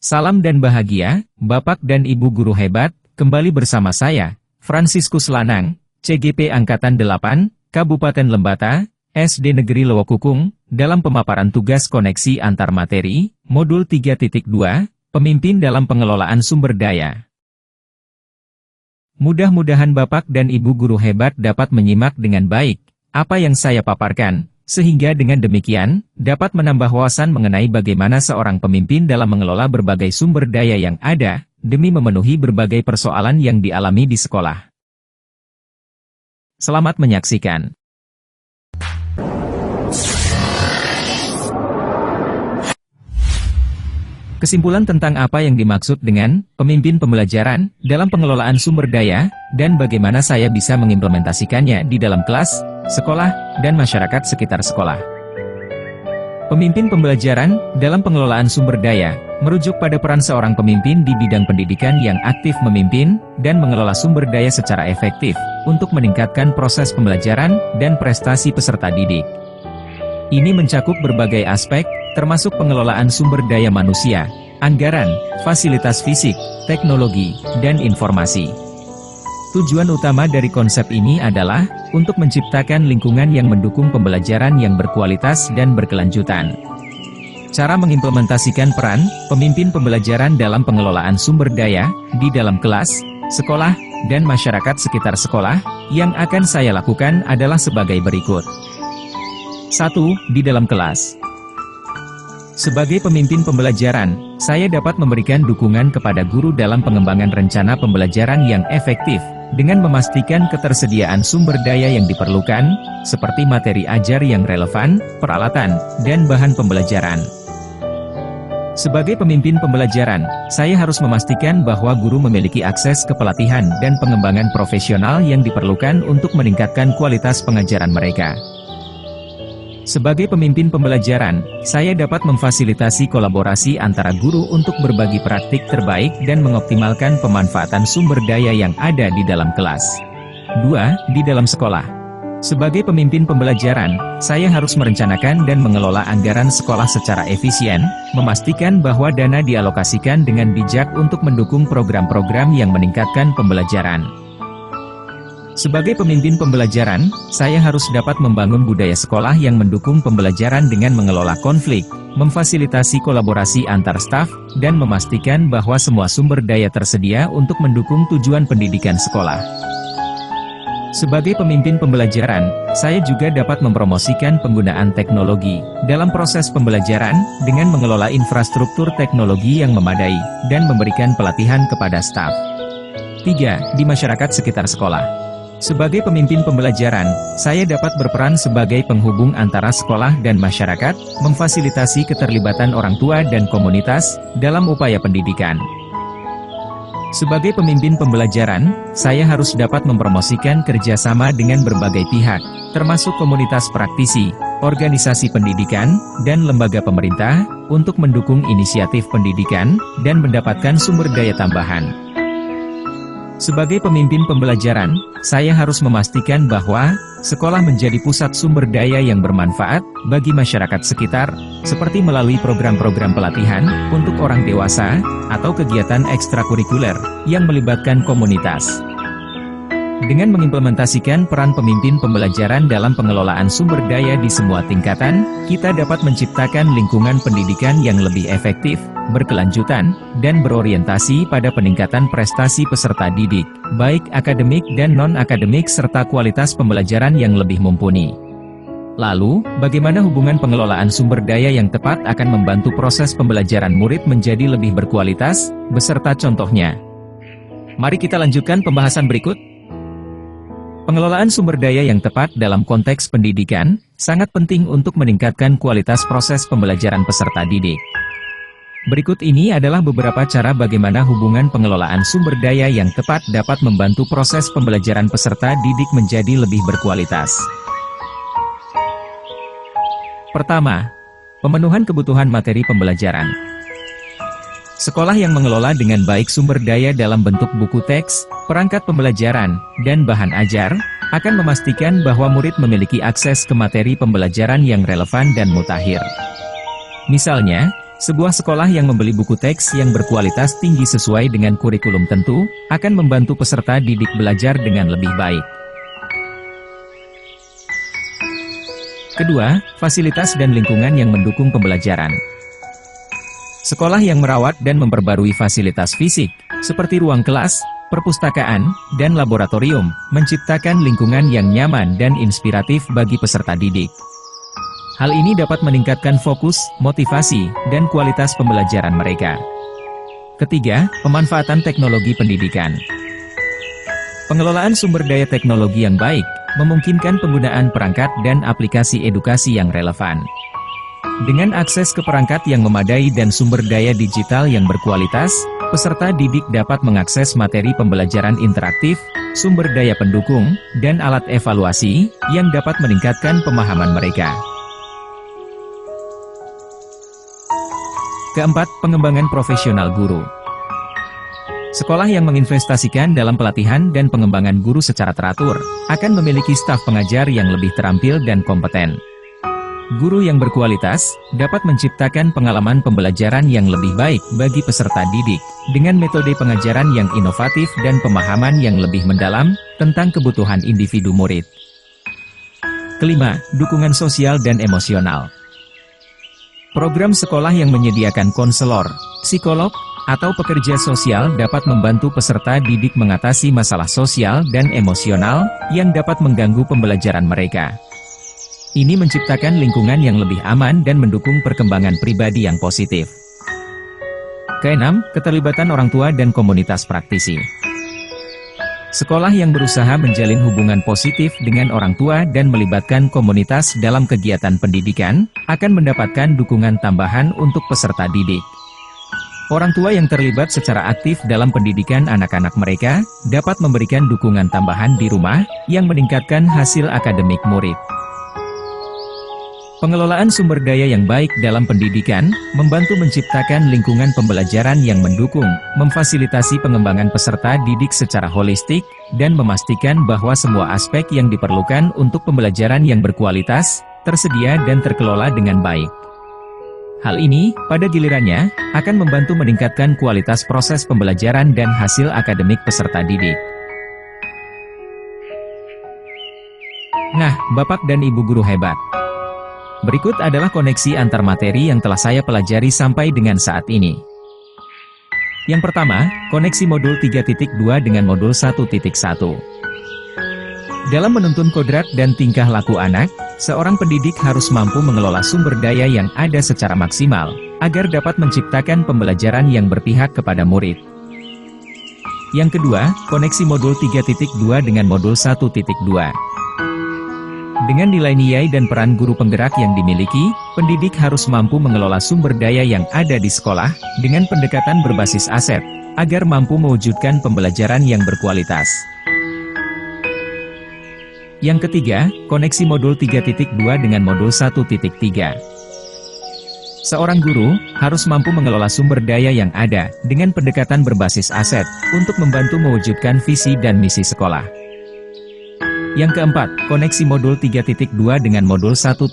Salam dan bahagia, Bapak dan Ibu guru hebat, kembali bersama saya, Fransiskus Lanang, CGP Angkatan 8, Kabupaten Lembata, SD Negeri Lowokukung, dalam pemaparan tugas koneksi antar materi, Modul 3.2, Pemimpin dalam Pengelolaan Sumber Daya. Mudah-mudahan Bapak dan Ibu guru hebat dapat menyimak dengan baik apa yang saya paparkan, sehingga dengan demikian, dapat menambah wawasan mengenai bagaimana seorang pemimpin dalam mengelola berbagai sumber daya yang ada, demi memenuhi berbagai persoalan yang dialami di sekolah. Selamat menyaksikan. Kesimpulan tentang apa yang dimaksud dengan pemimpin pembelajaran dalam pengelolaan sumber daya, dan bagaimana saya bisa mengimplementasikannya di dalam kelas, sekolah, dan masyarakat sekitar sekolah. Pemimpin pembelajaran dalam pengelolaan sumber daya merujuk pada peran seorang pemimpin di bidang pendidikan yang aktif memimpin dan mengelola sumber daya secara efektif untuk meningkatkan proses pembelajaran dan prestasi peserta didik. Ini mencakup berbagai aspek, termasuk pengelolaan sumber daya manusia, anggaran, fasilitas fisik, teknologi, dan informasi. Tujuan utama dari konsep ini adalah untuk menciptakan lingkungan yang mendukung pembelajaran yang berkualitas dan berkelanjutan. Cara mengimplementasikan peran pemimpin pembelajaran dalam pengelolaan sumber daya di dalam kelas, sekolah, dan masyarakat sekitar sekolah yang akan saya lakukan adalah sebagai berikut. 1. Di dalam kelas. Sebagai pemimpin pembelajaran, saya dapat memberikan dukungan kepada guru dalam pengembangan rencana pembelajaran yang efektif, dengan memastikan ketersediaan sumber daya yang diperlukan, seperti materi ajar yang relevan, peralatan, dan bahan pembelajaran. Sebagai pemimpin pembelajaran, saya harus memastikan bahwa guru memiliki akses ke pelatihan dan pengembangan profesional yang diperlukan untuk meningkatkan kualitas pengajaran mereka. Sebagai pemimpin pembelajaran, saya dapat memfasilitasi kolaborasi antara guru untuk berbagi praktik terbaik dan mengoptimalkan pemanfaatan sumber daya yang ada di dalam kelas. 2. Di dalam sekolah. Sebagai pemimpin pembelajaran, saya harus merencanakan dan mengelola anggaran sekolah secara efisien, memastikan bahwa dana dialokasikan dengan bijak untuk mendukung program-program yang meningkatkan pembelajaran. Sebagai pemimpin pembelajaran, saya harus dapat membangun budaya sekolah yang mendukung pembelajaran dengan mengelola konflik, memfasilitasi kolaborasi antar staf, dan memastikan bahwa semua sumber daya tersedia untuk mendukung tujuan pendidikan sekolah. Sebagai pemimpin pembelajaran, saya juga dapat mempromosikan penggunaan teknologi dalam proses pembelajaran dengan mengelola infrastruktur teknologi yang memadai, dan memberikan pelatihan kepada staf. 3. Di masyarakat sekitar sekolah. Sebagai pemimpin pembelajaran, saya dapat berperan sebagai penghubung antara sekolah dan masyarakat, memfasilitasi keterlibatan orang tua dan komunitas dalam upaya pendidikan. Sebagai pemimpin pembelajaran, saya harus dapat mempromosikan kerjasama dengan berbagai pihak, termasuk komunitas praktisi, organisasi pendidikan, dan lembaga pemerintah, untuk mendukung inisiatif pendidikan dan mendapatkan sumber daya tambahan. Sebagai pemimpin pembelajaran, saya harus memastikan bahwa sekolah menjadi pusat sumber daya yang bermanfaat bagi masyarakat sekitar, seperti melalui program-program pelatihan untuk orang dewasa atau kegiatan ekstrakurikuler yang melibatkan komunitas. Dengan mengimplementasikan peran pemimpin pembelajaran dalam pengelolaan sumber daya di semua tingkatan, kita dapat menciptakan lingkungan pendidikan yang lebih efektif, berkelanjutan, dan berorientasi pada peningkatan prestasi peserta didik, baik akademik dan non-akademik serta kualitas pembelajaran yang lebih mumpuni. Lalu, bagaimana hubungan pengelolaan sumber daya yang tepat akan membantu proses pembelajaran murid menjadi lebih berkualitas, beserta contohnya. Mari kita lanjutkan pembahasan berikut. Pengelolaan sumber daya yang tepat dalam konteks pendidikan, sangat penting untuk meningkatkan kualitas proses pembelajaran peserta didik. Berikut ini adalah beberapa cara bagaimana hubungan pengelolaan sumber daya yang tepat dapat membantu proses pembelajaran peserta didik menjadi lebih berkualitas. Pertama, pemenuhan kebutuhan materi pembelajaran. Sekolah yang mengelola dengan baik sumber daya dalam bentuk buku teks, perangkat pembelajaran, dan bahan ajar, akan memastikan bahwa murid memiliki akses ke materi pembelajaran yang relevan dan mutakhir. Misalnya, Sebuah sekolah yang membeli buku teks yang berkualitas tinggi sesuai dengan kurikulum tentu, akan membantu peserta didik belajar dengan lebih baik. Kedua, fasilitas dan lingkungan yang mendukung pembelajaran. Sekolah yang merawat dan memperbarui fasilitas fisik, seperti ruang kelas, perpustakaan, dan laboratorium, menciptakan lingkungan yang nyaman dan inspiratif bagi peserta didik. Hal ini dapat meningkatkan fokus, motivasi, dan kualitas pembelajaran mereka. Ketiga, pemanfaatan teknologi pendidikan. Pengelolaan sumber daya teknologi yang baik, memungkinkan penggunaan perangkat dan aplikasi edukasi yang relevan. Dengan akses ke perangkat yang memadai dan sumber daya digital yang berkualitas, peserta didik dapat mengakses materi pembelajaran interaktif, sumber daya pendukung, dan alat evaluasi, yang dapat meningkatkan pemahaman mereka. Keempat, pengembangan profesional guru. Sekolah yang menginvestasikan dalam pelatihan dan pengembangan guru secara teratur, akan memiliki staf pengajar yang lebih terampil dan kompeten. Guru yang berkualitas, dapat menciptakan pengalaman pembelajaran yang lebih baik bagi peserta didik, dengan metode pengajaran yang inovatif dan pemahaman yang lebih mendalam, tentang kebutuhan individu murid. Kelima, dukungan sosial dan emosional. Program sekolah yang menyediakan konselor, psikolog, atau pekerja sosial dapat membantu peserta didik mengatasi masalah sosial dan emosional yang dapat mengganggu pembelajaran mereka. Ini menciptakan lingkungan yang lebih aman dan mendukung perkembangan pribadi yang positif. Keenam, keterlibatan orang tua dan komunitas praktisi. Sekolah yang berusaha menjalin hubungan positif dengan orang tua dan melibatkan komunitas dalam kegiatan pendidikan, akan mendapatkan dukungan tambahan untuk peserta didik. Orang tua yang terlibat secara aktif dalam pendidikan anak-anak mereka, dapat memberikan dukungan tambahan di rumah, yang meningkatkan hasil akademik murid. Pengelolaan sumber daya yang baik dalam pendidikan, membantu menciptakan lingkungan pembelajaran yang mendukung, memfasilitasi pengembangan peserta didik secara holistik, dan memastikan bahwa semua aspek yang diperlukan untuk pembelajaran yang berkualitas, tersedia dan terkelola dengan baik. Hal ini, pada gilirannya, akan membantu meningkatkan kualitas proses pembelajaran dan hasil akademik peserta didik. Nah, Bapak dan Ibu guru hebat. Berikut adalah koneksi antar materi yang telah saya pelajari sampai dengan saat ini. Yang pertama, koneksi modul 3.2 dengan modul 1.1. Dalam menuntun kodrat dan tingkah laku anak, seorang pendidik harus mampu mengelola sumber daya yang ada secara maksimal, agar dapat menciptakan pembelajaran yang berpihak kepada murid. Yang kedua, koneksi modul 3.2 dengan modul 1.2. Dengan nilai-nilai dan peran guru penggerak yang dimiliki, pendidik harus mampu mengelola sumber daya yang ada di sekolah, dengan pendekatan berbasis aset, agar mampu mewujudkan pembelajaran yang berkualitas. Yang ketiga, koneksi modul 3.2 dengan modul 1.3. Seorang guru harus mampu mengelola sumber daya yang ada, dengan pendekatan berbasis aset, untuk membantu mewujudkan visi dan misi sekolah. Yang keempat, koneksi modul 3.2 dengan modul 1.4.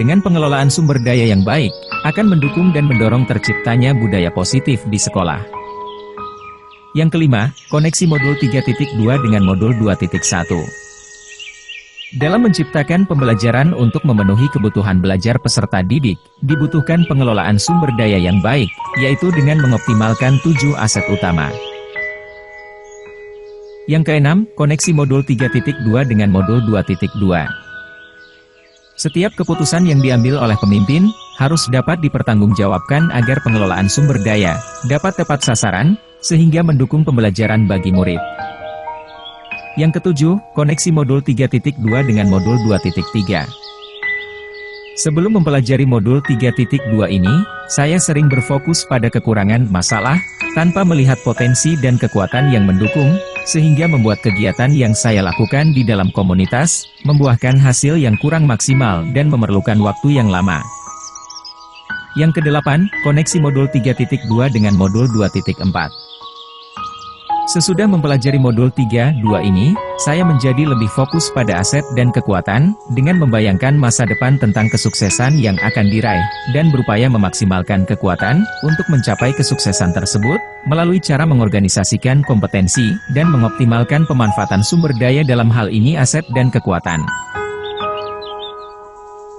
Dengan pengelolaan sumber daya yang baik, akan mendukung dan mendorong terciptanya budaya positif di sekolah. Yang kelima, koneksi modul 3.2 dengan modul 2.1. Dalam menciptakan pembelajaran untuk memenuhi kebutuhan belajar peserta didik, dibutuhkan pengelolaan sumber daya yang baik, yaitu dengan mengoptimalkan 7 aset utama. Yang keenam, koneksi modul 3.2 dengan modul 2.2. Setiap keputusan yang diambil oleh pemimpin, harus dapat dipertanggungjawabkan agar pengelolaan sumber daya dapat tepat sasaran, sehingga mendukung pembelajaran bagi murid. Yang ketujuh, koneksi modul 3.2 dengan modul 2.3. Sebelum mempelajari modul 3.2 ini, saya sering berfokus pada kekurangan masalah, tanpa melihat potensi dan kekuatan yang mendukung, sehingga membuat kegiatan yang saya lakukan di dalam komunitas, membuahkan hasil yang kurang maksimal dan memerlukan waktu yang lama. Yang kedelapan, koneksi modul 3.2 dengan modul 2.4. Sesudah mempelajari modul 3.2 ini, saya menjadi lebih fokus pada aset dan kekuatan, dengan membayangkan masa depan tentang kesuksesan yang akan diraih, dan berupaya memaksimalkan kekuatan, untuk mencapai kesuksesan tersebut, melalui cara mengorganisasikan kompetensi, dan mengoptimalkan pemanfaatan sumber daya dalam hal ini aset dan kekuatan.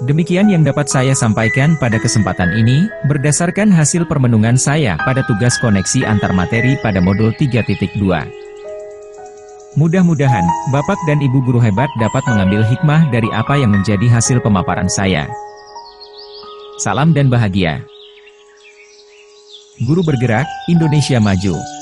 Demikian yang dapat saya sampaikan pada kesempatan ini, berdasarkan hasil permenungan saya pada tugas koneksi antar materi pada modul 3.2. Mudah-mudahan, Bapak dan Ibu guru hebat dapat mengambil hikmah dari apa yang menjadi hasil pemaparan saya. Salam dan bahagia. Guru bergerak, Indonesia maju.